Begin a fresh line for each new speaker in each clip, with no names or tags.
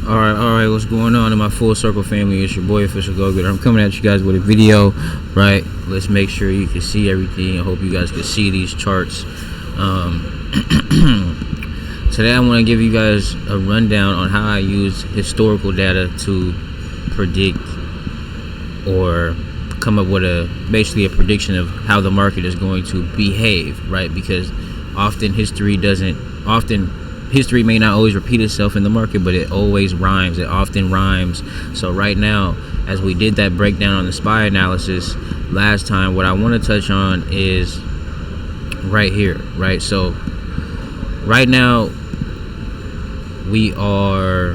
All right, what's going on in my full circle family? It's your boy Official Go Getter. I'm coming at you guys with a video, right? Let's make sure you can see everything. I hope you guys can see these charts. Today I want to give you guys a rundown on how I use historical data to predict or come up with basically a prediction of how the market is going to behave, right? Because often history may not always repeat itself in the market, but it always rhymes. It often rhymes. So right now, as we did that breakdown on the SPY analysis last time, what I want to touch on is right here, right? So right now we are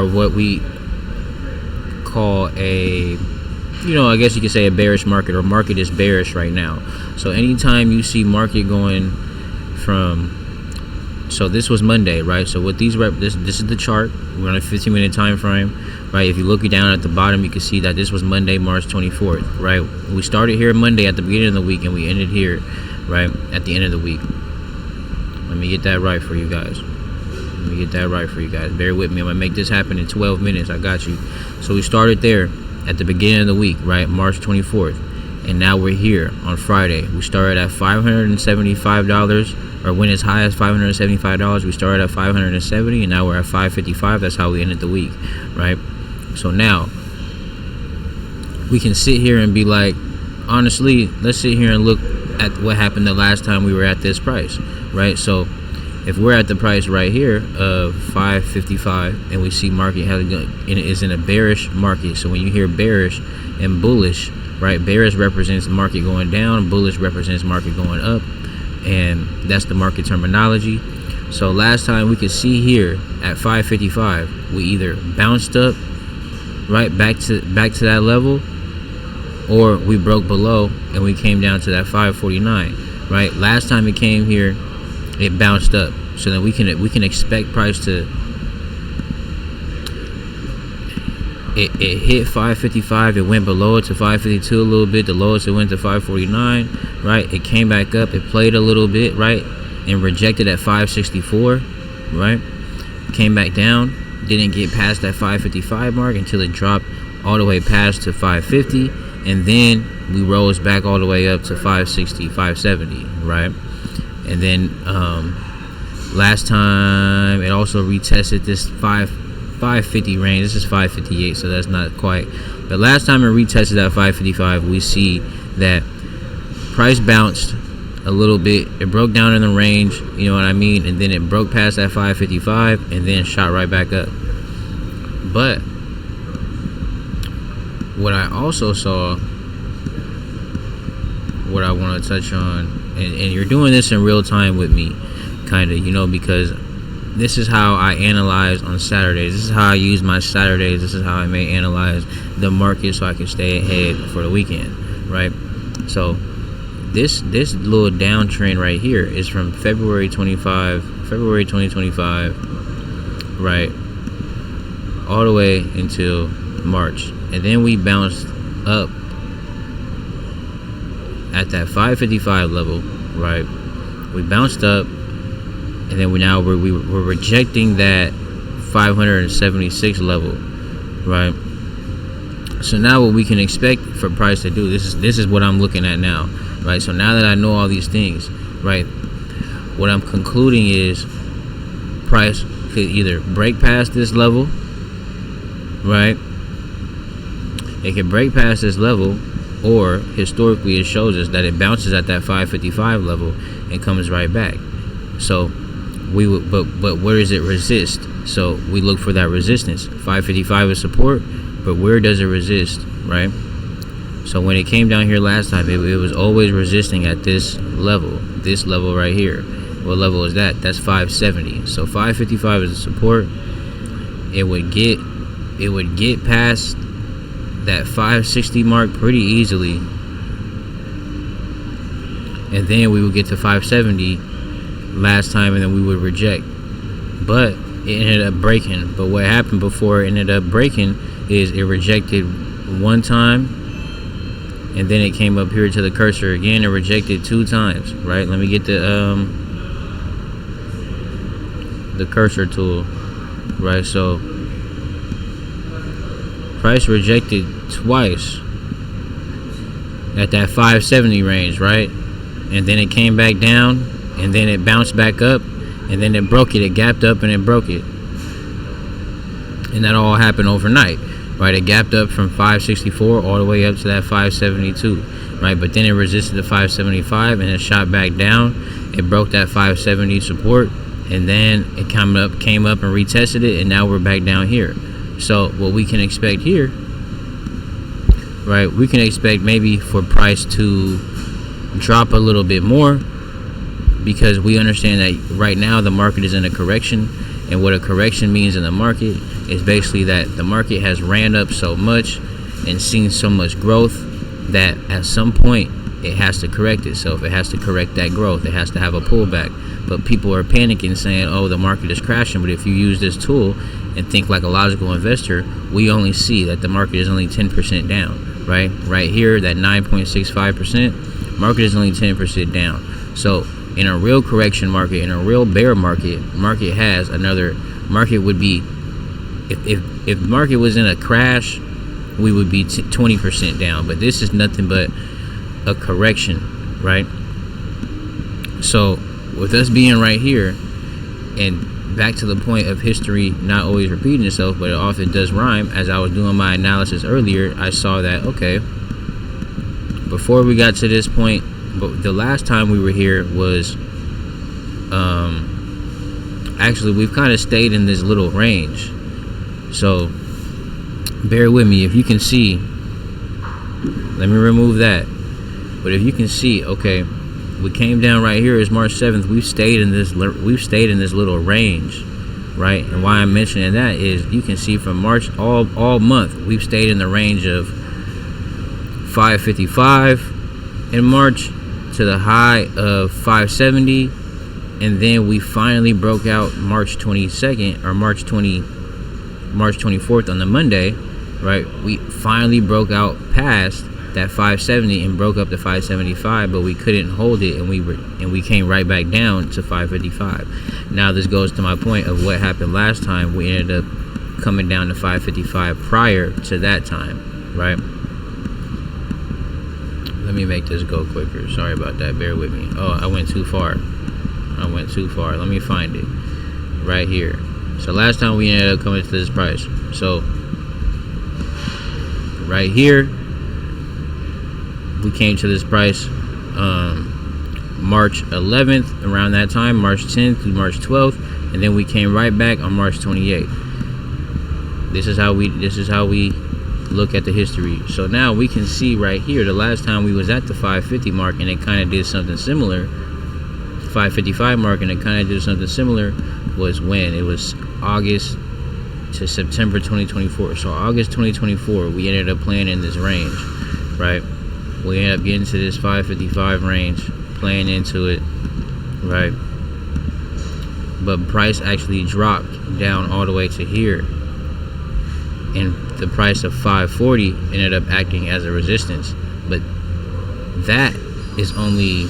what we call I guess you could say a bearish market, or market is bearish right now. So anytime you see market going so this was Monday, right? So with these this is the chart. We're on a 15-minute time frame, right? If you look down at the bottom, you can see that this was Monday, March 24th, right? We started here Monday at the beginning of the week, and we ended here, right, at the end of the week. Let me get that right for you guys. Bear with me. I'm gonna make this happen in 12 minutes. I got you. So we started there at the beginning of the week, right, March 24th, and now we're here on Friday. We started at $575, or went as high as $575. We started at $570, and now we're at $555. That's how we ended the week, right? So now we can sit here and be like, honestly, let's sit here and look at what happened the last time we were at this price, right? So if we're at the price right here of $555, and we see market is in a bearish market. So when you hear bearish and bullish, right, bearish represents market going down, bullish represents market going up, and that's the market terminology. So last time we could see here at $555, we either bounced up, right, back to that level, or we broke below and we came down to that $549, right? Last time it came here, it bounced up, so then we can expect price to it hit $555. It went below it to $552 a little bit. The lowest it went to $549, right? It came back up, it played a little bit, right, and rejected at $564, right? Came back down, didn't get past that $555 mark until it dropped all the way past to $550, and then we rose back all the way up to $560, $570, right? And then last time it also retested this 550 range. This is 558, so that's not quite. But last time it retested that 555, we see that price bounced a little bit. It broke down in the range, you know what I mean? And then it broke past that 555 and then shot right back up. But what I also saw, what I want to touch on, and you're doing this in real time with me, kind of, because this is how I analyze on Saturdays. This is how I use my Saturdays. This is how I may analyze the market so I can stay ahead for the weekend, right? So this little downtrend right here is from February 2025, right, all the way until March, and then we bounced up at that 555 level, right? We bounced up, and then we're rejecting that 576 level, right? So now what we can expect for price to do, this is what I'm looking at now, right? So now that I know all these things, right, what I'm concluding is price could either break past this level, right? It could break past this level, or historically it shows us that it bounces at that 555 level and comes right back. So we would, but where does it resist? So we look for that resistance. 555 is support, but where does it resist, right? So when it came down here last time, it was always resisting at this level right here. What level is that? That's 570. So 555 is a support. It would get past that 560 mark pretty easily, and then we would get to 570 last time, and then we would reject, but it ended up breaking. But what happened before it ended up breaking is it rejected one time, and then it came up here to the cursor again and rejected two times, right? Let me get the the cursor tool, right? So price rejected twice at that 570 range, right? And then it came back down, and then it bounced back up, and then it broke it. It gapped up and it broke it. And that all happened overnight, right? It gapped up from 564 all the way up to that 572, right? But then it resisted the 575 and it shot back down. It broke that 570 support, and then it came up and retested it, and now we're back down here. So what we can expect here, right? We can expect maybe for price to drop a little bit more, because we understand that right now the market is in a correction. And what a correction means in the market is basically that the market has ran up so much and seen so much growth that at some point it has to correct itself. It has to correct that growth. It has to have a pullback. But people are panicking, saying, oh, the market is crashing. But if you use this tool and think like a logical investor, we only see that the market is only 10% down, right? Right here, that 9.65%, market is only 10% down. So in a real correction market, in a real bear market, market would be, if market was in a crash, we would be 20% down. But this is nothing but a correction, right? So with us being right here, and back to the point of history not always repeating itself, but it often does rhyme. As I was doing my analysis earlier, I saw that, okay, before we got to this point, but the last time we were here was actually we've kind of stayed in this little range. So bear with me. If you can see, let me remove that. But if you can see, okay, we came down right here. Is March 7th. We've stayed in this little range, right? And why I'm mentioning that is you can see from March all month we've stayed in the range of 555 in March to the high of 570, and then we finally broke out March 22nd or March 24th on the Monday, right? We finally broke out past that 570 and broke up to 575, but we couldn't hold it, and we came right back down to 555. Now this goes to my point of what happened last time. We ended up coming down to 555 prior to that time, right? Let me make this go quicker. Sorry about that. Bear with me. Oh, I went too far. Let me find it. Right here. So last time we ended up coming to this price. So right here, we came to this price March 11th, around that time, March 10th through March 12th, and then we came right back on March 28th. This is how we look at the history. So now we can see right here, the last time we was at the 550 mark, and it kind of did something similar. 555 mark, and it kind of did something similar. Was when it was August to September 2024. So August 2024, we ended up playing in this range, right? We ended up getting to this 555 range, playing into it, right? But price actually dropped down all the way to here, and the price of 540 ended up acting as a resistance. But that is only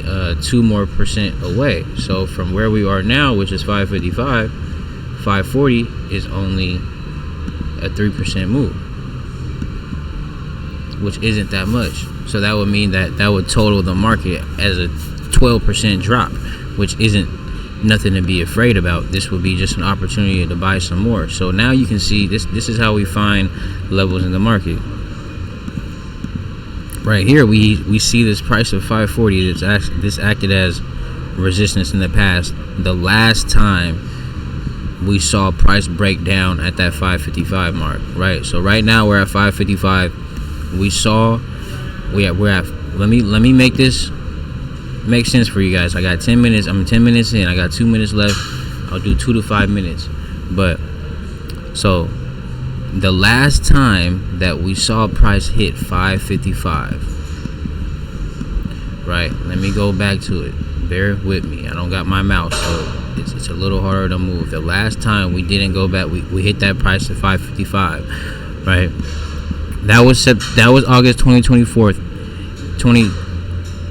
2% more away. So from where we are now, which is 555, 540 is only a 3% move, which isn't that much. So that would mean that would total the market as a 12% drop, which isn't nothing to be afraid about. This would be just an opportunity to buy some more. So now you can see this is how we find levels in the market. Right here, we see this price of 540. This acted as resistance in the past. The last time we saw price break down at that 555 mark, right? So right now we're at 555. We're at. Let me make this make sense for you guys. I got 10 minutes. I'm 10 minutes in. I got 2 minutes left. I'll do 2 to 5 minutes. But so the last time that we saw price hit 555, right? Let me go back to it. Bear with me. I don't got my mouse, so it's a little harder to move. The last time we didn't go back, we hit that price at 555, right? That was August 2024.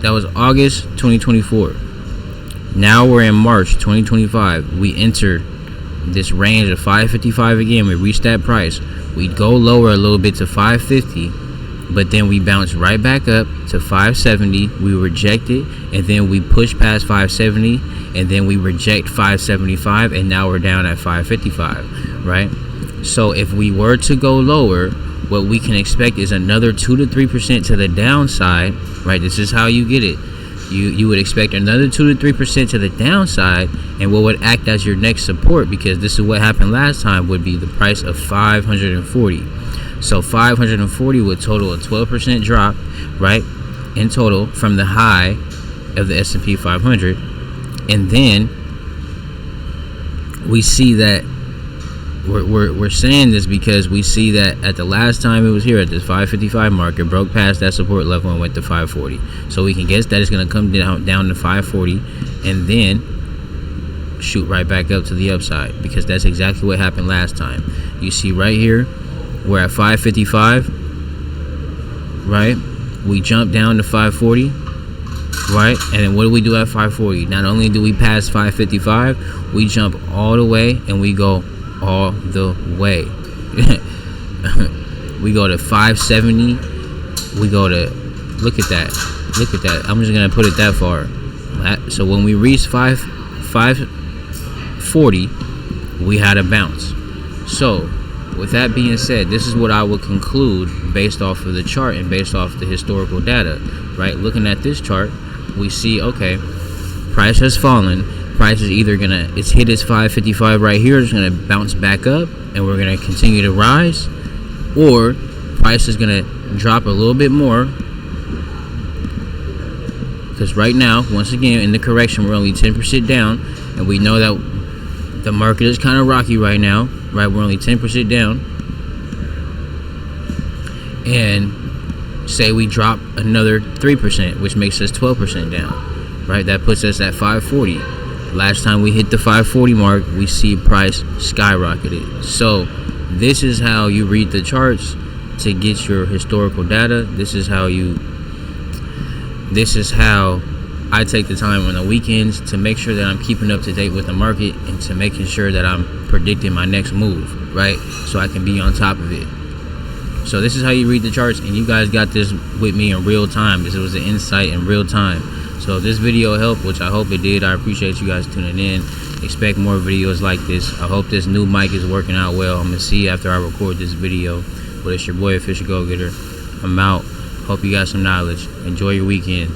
That was August 2024. Now we're in March 2025. We enter this range of 555 again. We reach that price. We go lower a little bit to 550, but then we bounce right back up to 570. We reject it, and then we push past 570, and then we reject 575, and now we're down at 555, right? So if we were to go lower, what we can expect is another 2 to 3% to the downside, right? This is how you get it. You would expect another 2 to 3% to the downside, and what would act as your next support, because this is what happened last time, would be the price of 540. So 540 would total a 12% drop, right, in total from the high of the S&P 500. And then we see that we're saying this because we see that at the last time it was here at this 555 mark, it broke past that support level and went to 540. So we can guess that it's going to come down to 540 and then shoot right back up to the upside, because that's exactly what happened last time. You see right here, we're at 555, right? We jump down to 540, right? And then what do we do at 540? Not only do we pass 555, we jump all the way and we go all the way. We go to 570. We go to, look at that. I'm just gonna put it that far. So when we reach 540, we had a bounce. So with that being said, this is what I would conclude based off of the chart and based off the historical data, right? Looking at this chart, we see, okay, price has fallen. Price is either it's hit its 555 right here, it's gonna bounce back up and we're gonna continue to rise, or price is gonna drop a little bit more, because right now, once again, in the correction, we're only 10% down, and we know that the market is kind of rocky right now, right? We're only 10% down, and say we drop another 3%, which makes us 12% down, right? That puts us at 540. Last time we hit the 540 mark, we see price skyrocketed. So this is how you read the charts to get your historical data. This is how I take the time on the weekends to make sure that I'm keeping up to date with the market and to making sure that I'm predicting my next move, right? So I can be on top of it. So this is how you read the charts, and you guys got this with me in real time. This was an insight in real time. So if this video helped, which I hope it did, I appreciate you guys tuning in. Expect more videos like this. I hope this new mic is working out well. I'm gonna see after I record this video. But it's your boy Official Go Getter. I'm out. Hope you got some knowledge. Enjoy your weekend.